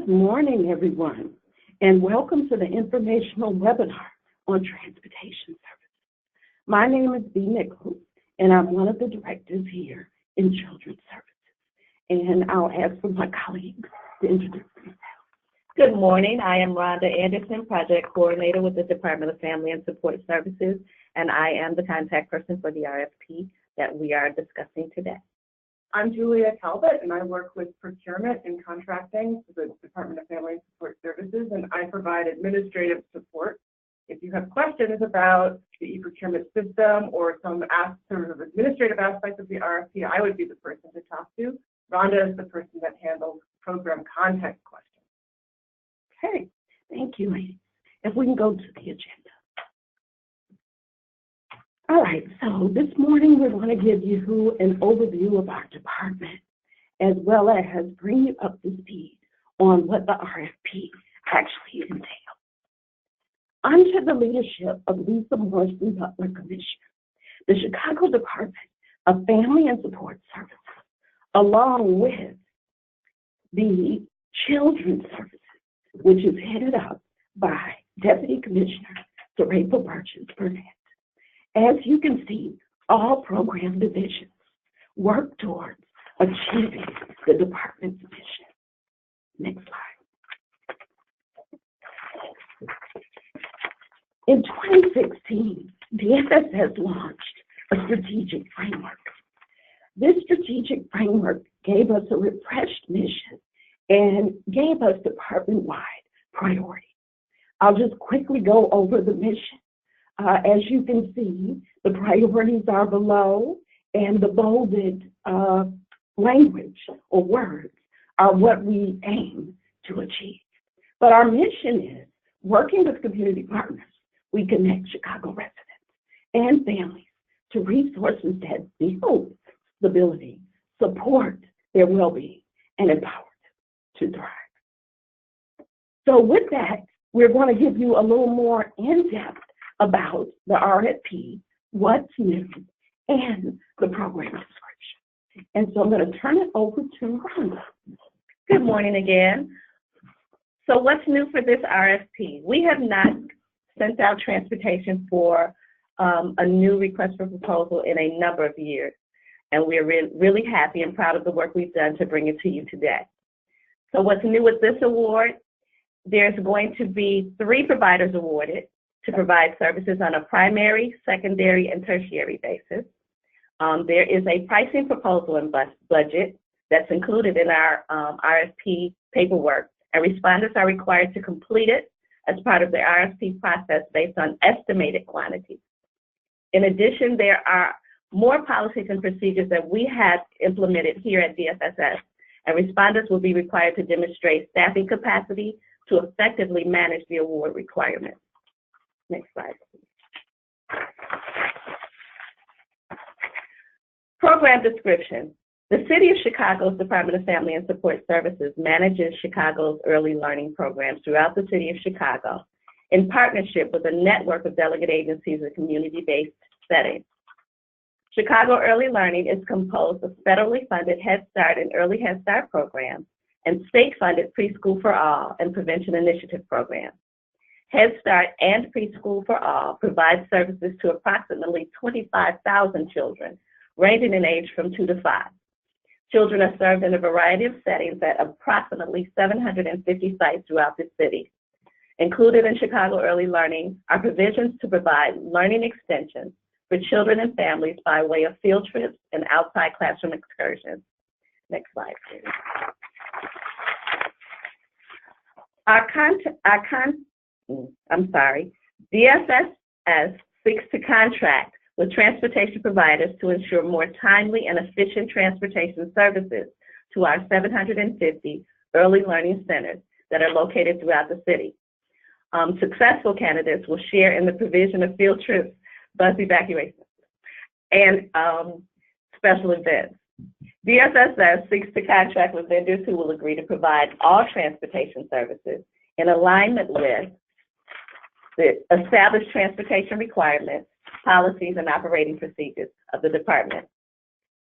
Good morning, everyone, and welcome to the informational webinar on transportation services. My name is Bea Nichols, and I'm one of the directors here in Children's Services. And I'll ask for my colleagues to introduce themselves. Good morning. I am Rhonda Anderson, Project Coordinator with the Department of Family and Support Services, and I am the contact person for the RFP that we are discussing today. I'm Julia Talbot, and I work with procurement and contracting for the Department of Family and Support Services, and I provide administrative support. If you have questions about the e-procurement system or some sort of administrative aspects of the RFP, I would be the person to talk to. Rhonda is the person that handles program context questions. Okay, thank you, ladies. If we can go to the agenda. All right, so this morning we're going to give you an overview of our department, as well as bring you up to speed on what the RFP actually entails. Under the leadership of Lisa Morrison Butler Commissioner, the Chicago Department of Family and Support Services, along with the Children's Services, which is headed up by Deputy Commissioner Sarapa Burgess-Burnett. As you can see, all program divisions work towards achieving the department's mission. Next slide. In 2016, DFSS launched a strategic framework. This strategic framework gave us a refreshed mission and gave us department-wide priorities. I'll just quickly go over the mission. As you can see, the priorities are below, and the bolded language or words are what we aim to achieve. But our mission is, working with community partners, we connect Chicago residents and families to resources that build stability, support their well-being, and empower them to thrive. So with that, we're going to give you a little more in-depth about the RFP, what's new, and the program description. And so I'm going to turn it over to Rhonda. Good morning again. So what's new for this RFP? We have not sent out transportation for a new request for proposal in a number of years. And we're really happy and proud of the work we've done to bring it to you today. So what's new with this award? There's going to be 3 providers awarded to provide services on a primary, secondary, and tertiary basis. There is a pricing proposal and budget that's included in our RFP paperwork, and respondents are required to complete it as part of the RFP process based on estimated quantities. In addition, there are more policies and procedures that we have implemented here at DFSS, and respondents will be required to demonstrate staffing capacity to effectively manage the award requirements. Next slide, please. Program description. The City of Chicago's Department of Family and Support Services manages Chicago's early learning programs throughout the City of Chicago in partnership with a network of delegate agencies and community-based settings. Chicago Early Learning is composed of federally funded Head Start and Early Head Start programs and state-funded Preschool for All and Prevention Initiative programs. Head Start and Preschool for All provide services to approximately 25,000 children, ranging in age from 2 to 5. Children are served in a variety of settings at approximately 750 sites throughout the city. Included in Chicago Early Learning are provisions to provide learning extensions for children and families by way of field trips and outside classroom excursions. Next slide, please. DFSS seeks to contract with transportation providers to ensure more timely and efficient transportation services to our 750 early learning centers that are located throughout the city. Successful candidates will share in the provision of field trips, bus evacuations, and special events. DFSS seeks to contract with vendors who will agree to provide all transportation services in alignment with the established transportation requirements, policies, and operating procedures of the department.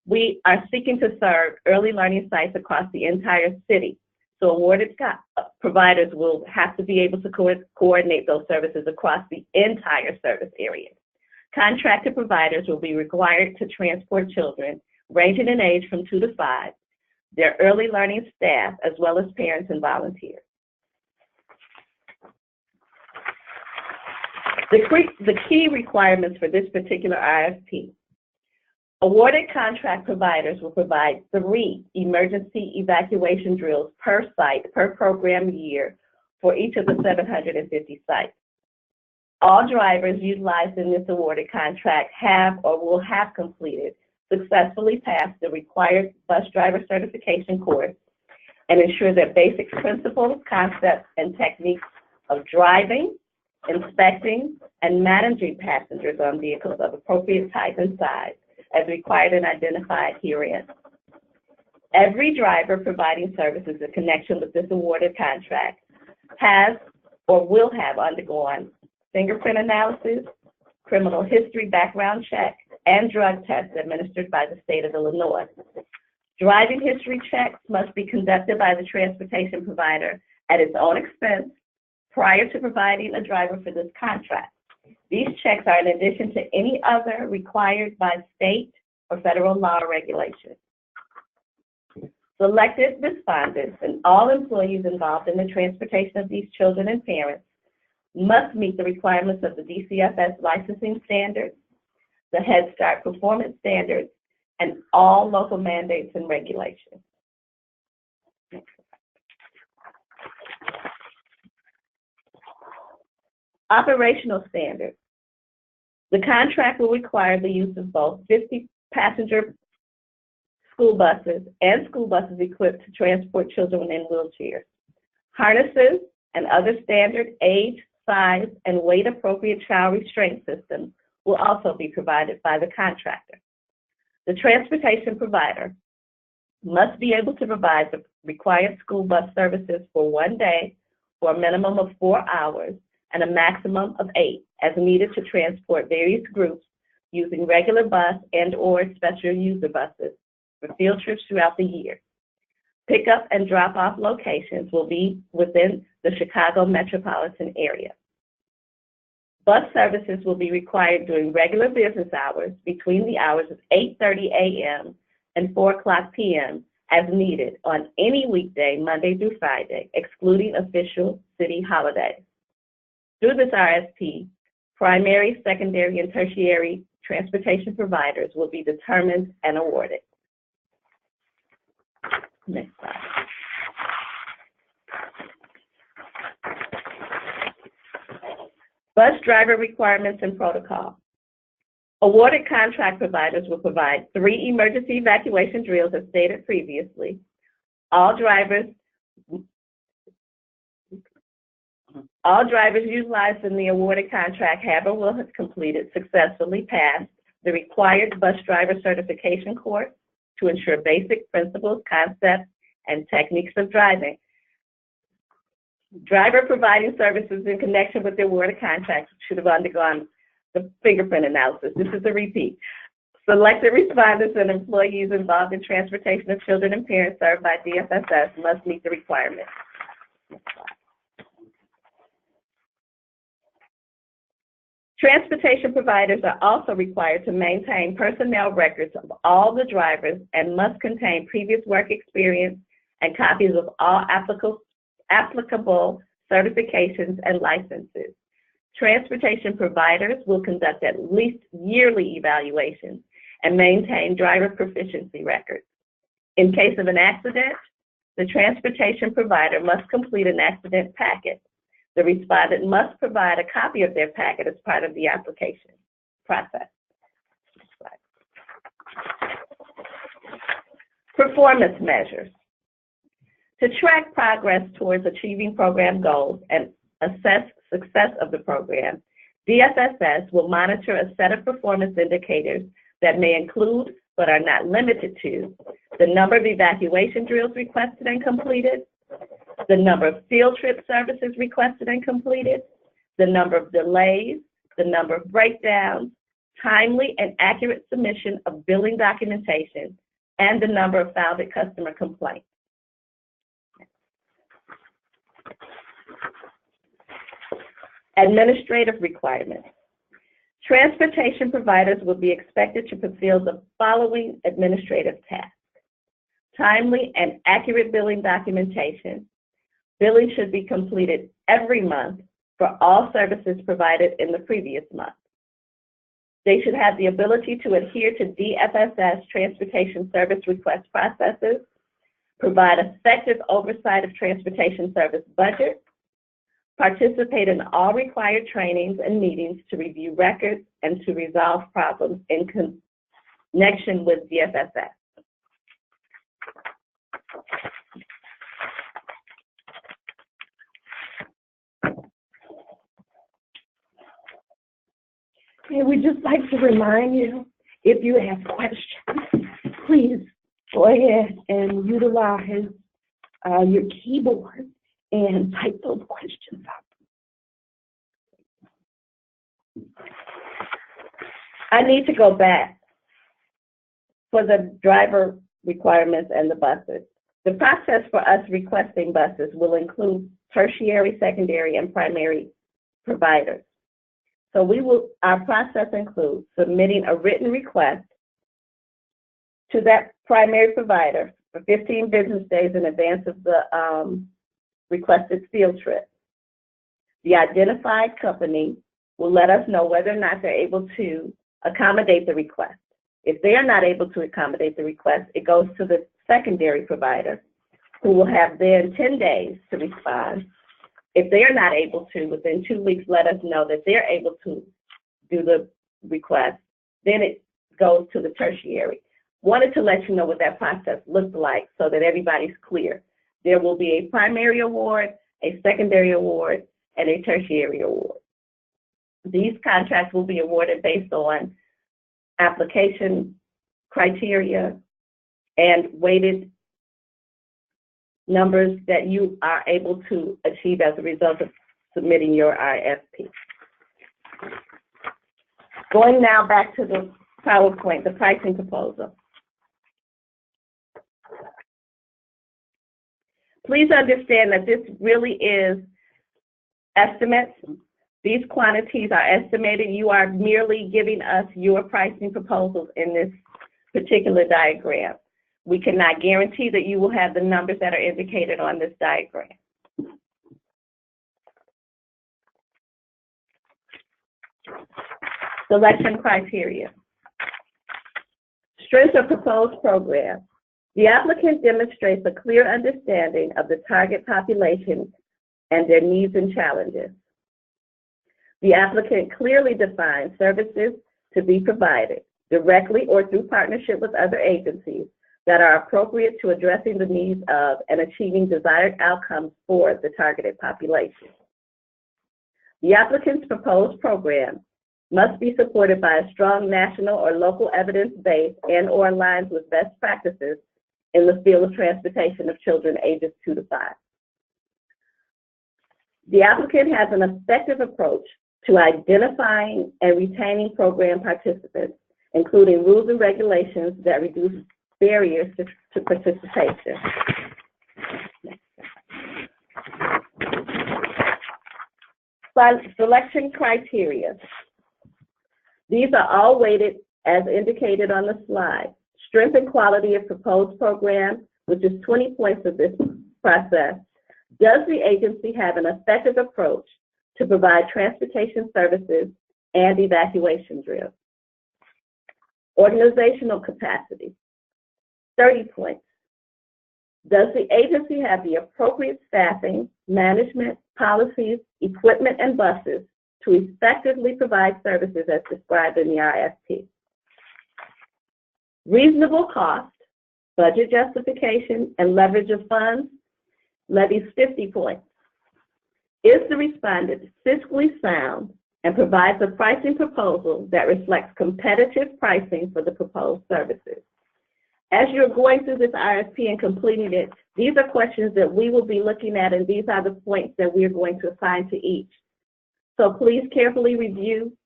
We are seeking to serve early learning sites across the entire city, So awarded providers will have to be able to coordinate those services across the entire service area. Contracted providers will be required to transport children ranging in age from 2 to 5, their early learning staff, as well as parents and volunteers. The key requirements for this particular RFP. Awarded contract providers will provide 3 emergency evacuation drills per site per program year for each of the 750 sites. All drivers utilized in this awarded contract have or will have successfully passed the required bus driver certification course and ensure that basic principles, concepts, and techniques of driving, inspecting, and managing passengers on vehicles of appropriate type and size as required and identified herein. Every driver providing services in connection with this awarded contract has or will have undergone fingerprint analysis, criminal history background check, and drug tests administered by the state of Illinois. Driving history checks must be conducted by the transportation provider at its own expense prior to providing a driver for this contract. These checks are in addition to any other required by state or federal law or regulation. Selected respondents and all employees involved in the transportation of these children and parents must meet the requirements of the DCFS licensing standards, the Head Start performance standards, and all local mandates and regulations. Operational standards. The contract will require the use of both 50-passenger school buses and school buses equipped to transport children in wheelchairs. Harnesses and other standard age, size, and weight-appropriate child restraint systems will also be provided by the contractor. The transportation provider must be able to provide the required school bus services for 1 day for a minimum of 4 hours and a maximum of 8 as needed to transport various groups using regular bus and/or special user buses for field trips throughout the year. Pickup and drop-off locations will be within the Chicago metropolitan area. Bus services will be required during regular business hours between the hours of 8:30 a.m. and 4 p.m. as needed on any weekday, Monday through Friday, excluding official city holidays. Through this RFP, primary, secondary, and tertiary transportation providers will be determined and awarded. Next slide. Bus driver requirements and protocol. Awarded contract providers will provide 3 emergency evacuation drills as stated previously. All drivers utilized in the awarded contract have or will have successfully passed the required bus driver certification course to ensure basic principles, concepts, and techniques of driving. Driver providing services in connection with the awarded contract should have undergone the fingerprint analysis. This is a repeat. Selected respondents and employees involved in transportation of children and parents served by DFSS must meet the requirements. Transportation providers are also required to maintain personnel records of all the drivers and must contain previous work experience and copies of all applicable certifications and licenses. Transportation providers will conduct at least yearly evaluations and maintain driver proficiency records. In case of an accident, the transportation provider must complete an accident packet. The respondent must provide a copy of their packet as part of the application process. Performance measures. To track progress towards achieving program goals and assess success of the program, DFSS will monitor a set of performance indicators that may include, but are not limited to, the number of evacuation drills requested and completed, the number of field trip services requested and completed, the number of delays, the number of breakdowns, timely and accurate submission of billing documentation, and the number of filed customer complaints. Administrative requirements. Transportation providers will be expected to fulfill the following administrative tasks: timely and accurate billing documentation. Billing should be completed every month for all services provided in the previous month. They should have the ability to adhere to DFSS transportation service request processes, provide effective oversight of transportation service budget, participate in all required trainings and meetings to review records and to resolve problems in connection with DFSS. And we'd just like to remind you, if you have questions, please go ahead and utilize your keyboard and type those questions up. I need to go back for the driver requirements and the buses. The process for us requesting buses will include tertiary, secondary, and primary providers. So our process includes submitting a written request to that primary provider for 15 business days in advance of the requested field trip. The identified company will let us know whether or not they're able to accommodate the request. If they are not able to accommodate the request, it goes to the secondary provider, who will have then 10 days to respond. If they are not able to, within 2 weeks, let us know that they're able to do the request. Then it goes to the tertiary. Wanted to let you know what that process looks like so that everybody's clear. There will be a primary award, a secondary award, and a tertiary award. These contracts will be awarded based on application criteria and weighted numbers that you are able to achieve as a result of submitting your RFP. Going now back to the PowerPoint, the pricing proposal. Please understand that this really is estimates. These quantities are estimated. You are merely giving us your pricing proposals in this particular diagram. We cannot guarantee that you will have the numbers that are indicated on this diagram. Selection criteria. Strengths of proposed program. The applicant demonstrates a clear understanding of the target population and their needs and challenges. The applicant clearly defines services to be provided directly or through partnership with other agencies that are appropriate to addressing the needs of and achieving desired outcomes for the targeted population. The applicant's proposed program must be supported by a strong national or local evidence base and/or aligns with best practices in the field of transportation of children ages 2 to 5. The applicant has an effective approach to identifying and retaining program participants, including rules and regulations that reduce barriers to participation. Selection criteria. These are all weighted as indicated on the slide. Strength and quality of proposed program, which is 20 points of this process. Does the agency have an effective approach to provide transportation services and evacuation drills? Organizational capacity, 30 points. Does the agency have the appropriate staffing, management, policies, equipment, and buses to effectively provide services as described in the RFP? Reasonable cost, budget justification, and leverage of funds levies 50 points. Is the respondent fiscally sound and provides a pricing proposal that reflects competitive pricing for the proposed services? As you're going through this RFP and completing it, these are questions that we will be looking at, and these are the points that we're going to assign to each. So please carefully review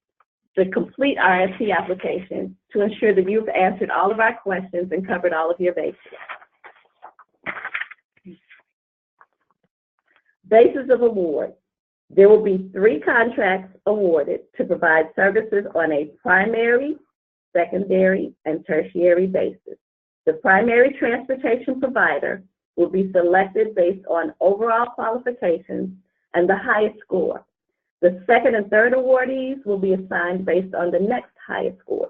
the complete RFP application to ensure that you've answered all of our questions and covered all of your bases. Basis of award. There will be 3 contracts awarded to provide services on a primary, secondary, and tertiary basis. The primary transportation provider will be selected based on overall qualifications and the highest score. The second and third awardees will be assigned based on the next highest score.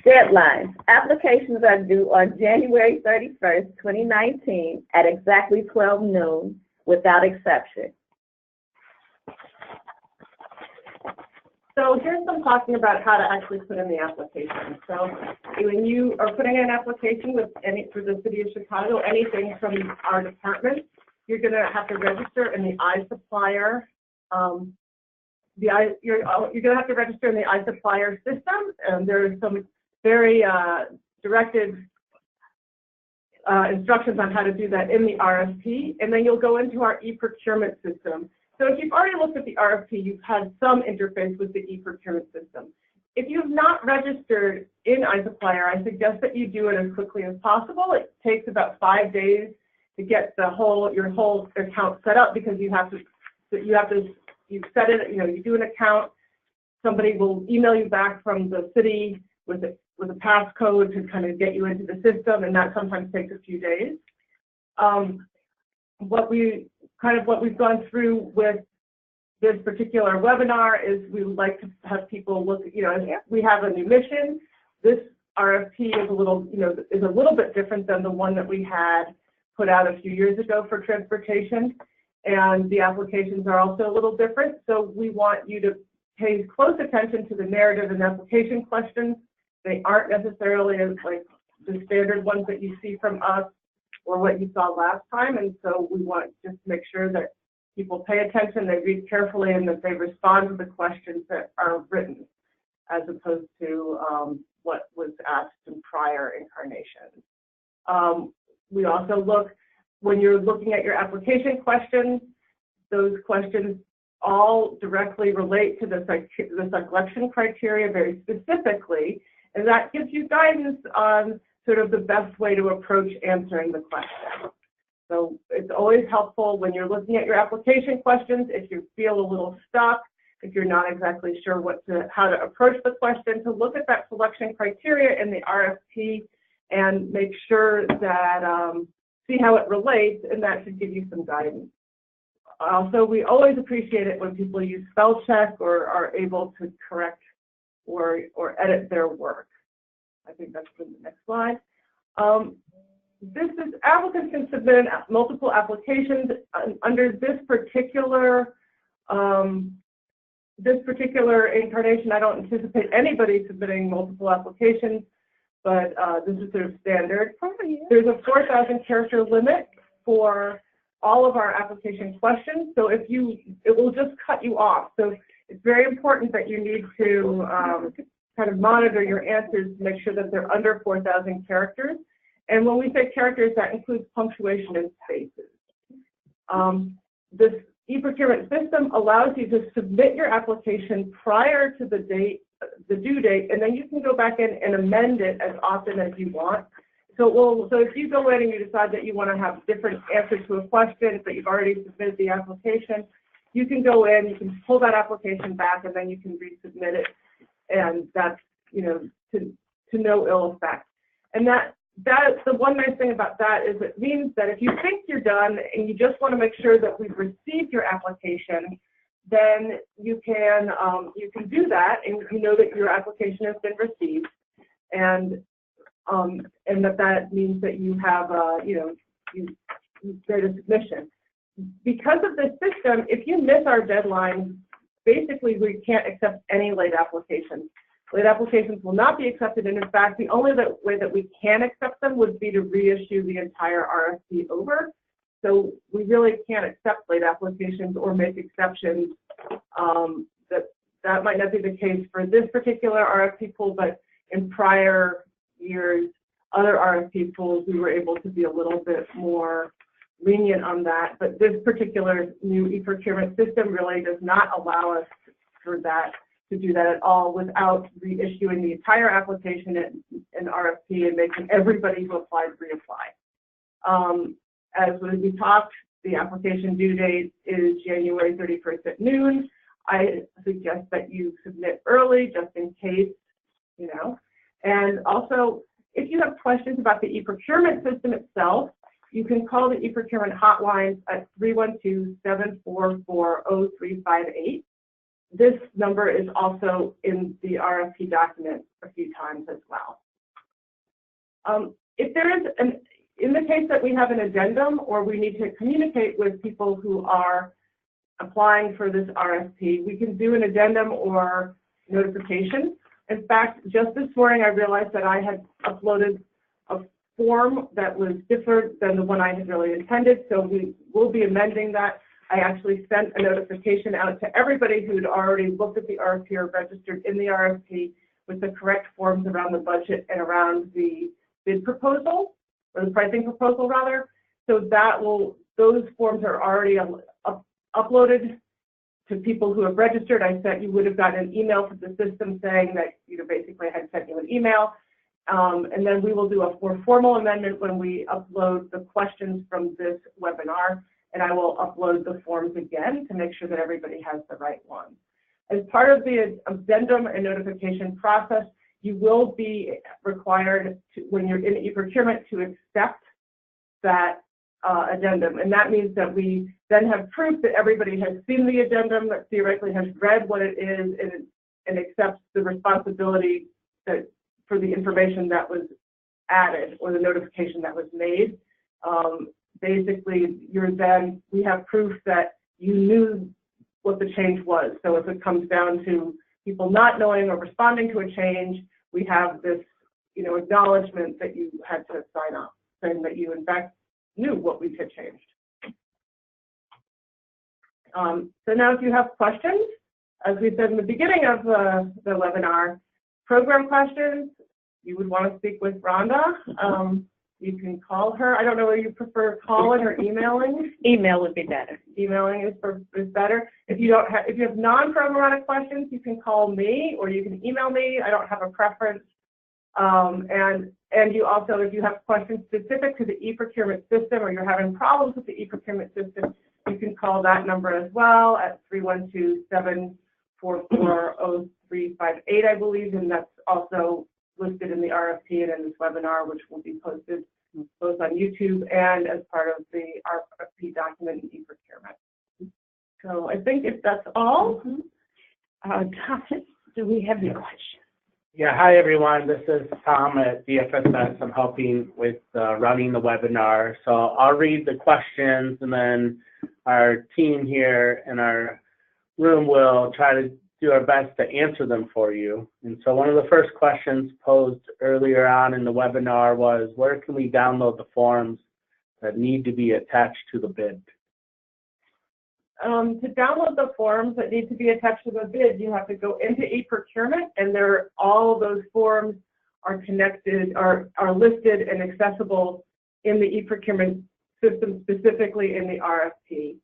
Deadlines. Applications are due on January 31st, 2019 at exactly 12 noon without exception. So here's some talking about how to actually put in the application. So when you are putting in an application for the city of Chicago, anything from our department, you're going to have to register in the iSupplier. You're going to have to register in the iSupplier system, and there's some very directed instructions on how to do that in the RFP, and then you'll go into our e-procurement system. So if you've already looked at the RFP, you've had some interface with the e-procurement system. If you've not registered in iSupplier, I suggest that you do it as quickly as possible. It takes about 5 days to get your whole account set up, because you set it, you do an account, somebody will email you back from the city with a passcode to kind of get you into the system, and that sometimes takes a few days. What we've gone through with this particular webinar is we would like to have people look, we have a new mission. This RFP is a little bit different than the one that we had put out a few years ago for transportation, and the applications are also a little different. So we want you to pay close attention to the narrative and application questions. They aren't necessarily like the standard ones that you see from us or what you saw last time, and so we want just to make sure that people pay attention, they read carefully, and that they respond to the questions that are written, as opposed to what was asked in prior incarnations. We also look, when you're looking at your application questions, those questions all directly relate to the selection criteria very specifically, and that gives you guidance on sort of the best way to approach answering the question. So it's always helpful when you're looking at your application questions, if you feel a little stuck, if you're not exactly sure how to approach the question, to look at that selection criteria in the RFP and make sure that, see how it relates, and that should give you some guidance. Also, we always appreciate it when people use spell check or are able to correct or edit their work. I think that's the next slide. Applicants can submit multiple applications. Under this particular incarnation, I don't anticipate anybody submitting multiple applications, but this is sort of standard. There's a 4,000 character limit for all of our application questions, so it will just cut you off. So it's very important that you need to kind of monitor your answers to make sure that they're under 4,000 characters. And when we say characters, that includes punctuation and spaces. This e-procurement system allows you to submit your application prior to the due date, and then you can go back in and amend it as often as you want. So if you go in and you decide that you want to have different answers to a question, but you've already submitted the application, you can go in, you can pull that application back, and then you can resubmit it, and that's, to no ill effect. And that's the one nice thing about that is it means that if you think you're done and you just want to make sure that we've received your application, then you can do that, and you know that your application has been received, and that means that you have you made a submission. Because of this system, if you miss our deadline, basically we can't accept any late applications. Late applications will not be accepted, and in fact, the only way that we can accept them would be to reissue the entire RFP over. So we really can't accept late applications or make exceptions. That might not be the case for this particular RFP pool, but in prior years, other RFP pools, we were able to be a little bit more lenient on that. But this particular new e-procurement system really does not allow us to do that at all without reissuing the entire application in RFP and making everybody who applied reapply. as we talked, the application due date is January 31st at noon. I suggest that you submit early just in case, you know. And also, if you have questions about the e-procurement system itself, you can call the e-procurement hotline at 312-744-0358. This number is also in the RFP document a few times as well. If there is in the case that we have an addendum or we need to communicate with people who are applying for this RFP, we can do an addendum or notification. In fact, just this morning I realized that I had uploaded a form that was different than the one I had really intended, so we will be amending that. I actually sent a notification out to everybody who had already looked at the RFP or registered in the RFP with the correct forms around the budget and around the bid proposal, or the pricing proposal rather. So that those forms are already uploaded to people who have registered. You would have gotten an email from the system saying that, you know, basically I had sent you an email. And then we will do a more formal amendment when we upload the questions from this webinar, and I will upload the forms again to make sure that everybody has the right one. As part of the addendum and notification process, you will be required to, when you're in e-procurement, to accept that addendum. And that means that we then have proof that everybody has seen the addendum, that theoretically has read what it is, and accepts the responsibility for the information that was added or the notification that was made. Basically, we have proof that you knew what the change was. So if it comes down to people not knowing or responding to a change, we have this, you know, acknowledgement that you had to sign up, saying that you in fact knew what we had changed. So now if you have questions, as we said in the beginning of the webinar, program questions, you would want to speak with Rhonda. You can call her. I don't know whether you prefer calling or emailing. Email would be better. Emailing is better. If you have non-programmatic questions, you can call me or you can email me. I don't have a preference. And you also, if you have questions specific to the e-procurement system or you're having problems with the e-procurement system, you can call that number as well at 312-744-0358, I believe, and that's also listed in the RFP and in this webinar, which will be posted both on YouTube and as part of the RFP document in e-procurement. So I think if that's all, Thomas, do we have any questions? Yeah, hi everyone. This is Tom at DFSS. I'm helping with running the webinar. So I'll read the questions and then our team here in our room will try to do our best to answer them for you. And so one of the first questions posed earlier on in the webinar was, where can we download the forms that need to be attached to the bid? To download the forms that need to be attached to the bid, you have to go into e-procurement, and all of those forms are connected, are listed and accessible in the e-procurement system, specifically in the RFP.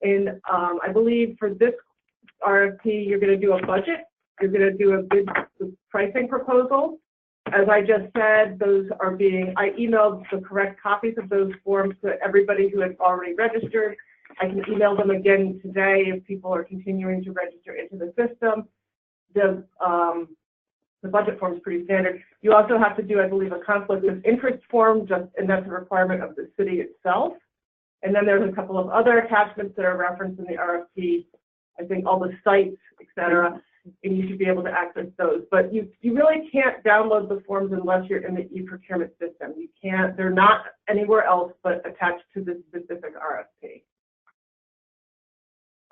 And I believe for this RFP, you're going to do a budget, you're going to do a bid pricing proposal. As I just said, I emailed the correct copies of those forms to everybody who had already registered. I can email them again today if people are continuing to register into the system. The budget form is pretty standard. You also have to do, I believe, a conflict of interest form, and that's a requirement of the city itself. And then there's a couple of other attachments that are referenced in the RFP. I think all the sites, et cetera, and you should be able to access those. But you really can't download the forms unless you're in the e-procurement system. You can't, they're not anywhere else but attached to this specific RFP.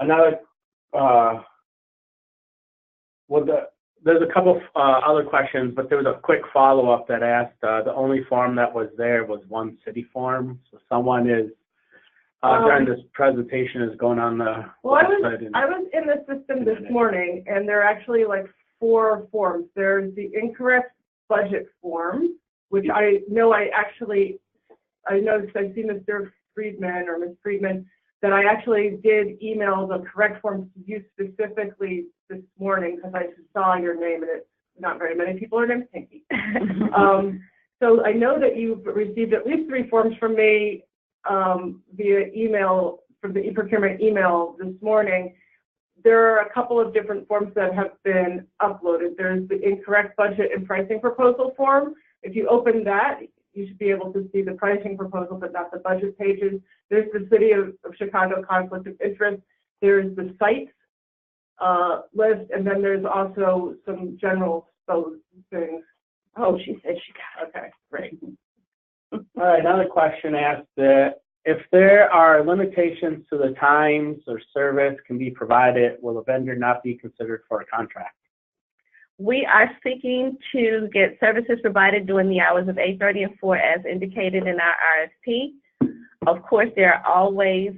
Another, there's a couple other questions, but there was a quick follow-up that asked, the only form that was there was one city form. So someone is, during this presentation is going on the website. I was in the system this morning, and there are actually like 4 forms. There's the incorrect budget form, which I noticed I've seen Mr. Friedman or Ms. Friedman, that I actually did email the correct forms to you specifically this morning because I saw your name, and it's not very many people are named Pinky. So I know that you've received at least 3 forms from me. via email from the e-procurement email this morning, there are a couple of different forms that have been uploaded. There's the incorrect budget and pricing proposal form. If you open that, you should be able to see the pricing proposal, but not the budget pages. There's the City of Chicago conflict of interest. There's the sites list, and then there's also some general things. Oh, she said she got Okay, great. All right, another question asked that if there are limitations to the times or service can be provided, will a vendor not be considered for a contract? We are seeking to get services provided during the hours of 8:30 and 4 as indicated in our RFP. Of course, there are always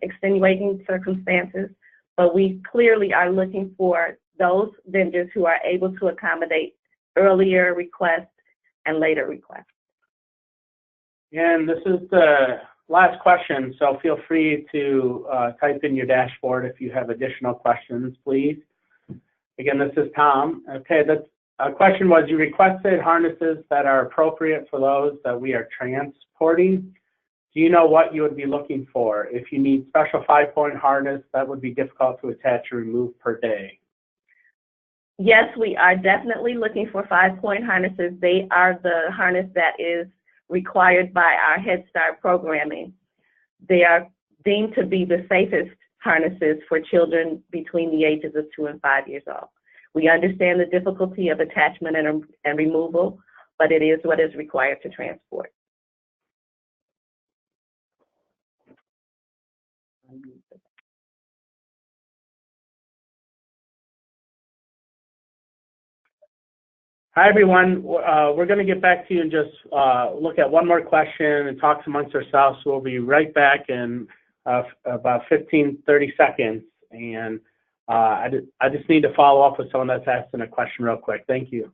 extenuating circumstances, but we clearly are looking for those vendors who are able to accommodate earlier requests and later requests. And this is the last question, so feel free to type in your dashboard if you have additional questions, please. Again, this is Tom. Okay, the question was, you requested harnesses that are appropriate for those that we are transporting. Do you know what you would be looking for? If you need special 5-point harness, that would be difficult to attach or remove per day. Yes, we are definitely looking for 5-point harnesses. They are the harness that is required by our Head Start programming. They are deemed to be the safest harnesses for children between the ages of 2 and 5 years old. We understand the difficulty of attachment and removal, but it is what is required to transport. Hi, everyone. We're going to get back to you and just look at one more question and talk amongst ourselves. We'll be right back in about 15, 30 seconds. And I just need to follow up with someone that's asking a question real quick. Thank you.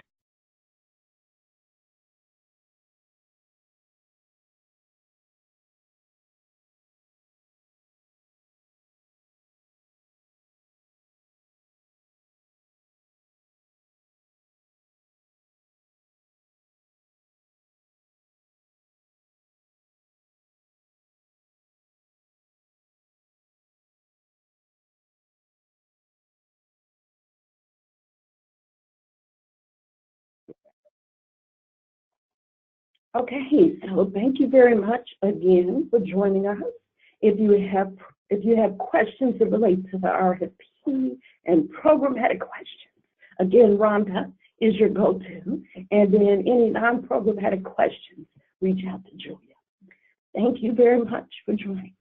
Okay, so thank you very much again for joining us. If you have questions that relate to the RFP and programmatic questions, again, Rhonda is your go-to. And then any non-programmatic questions, reach out to Julia. Thank you very much for joining.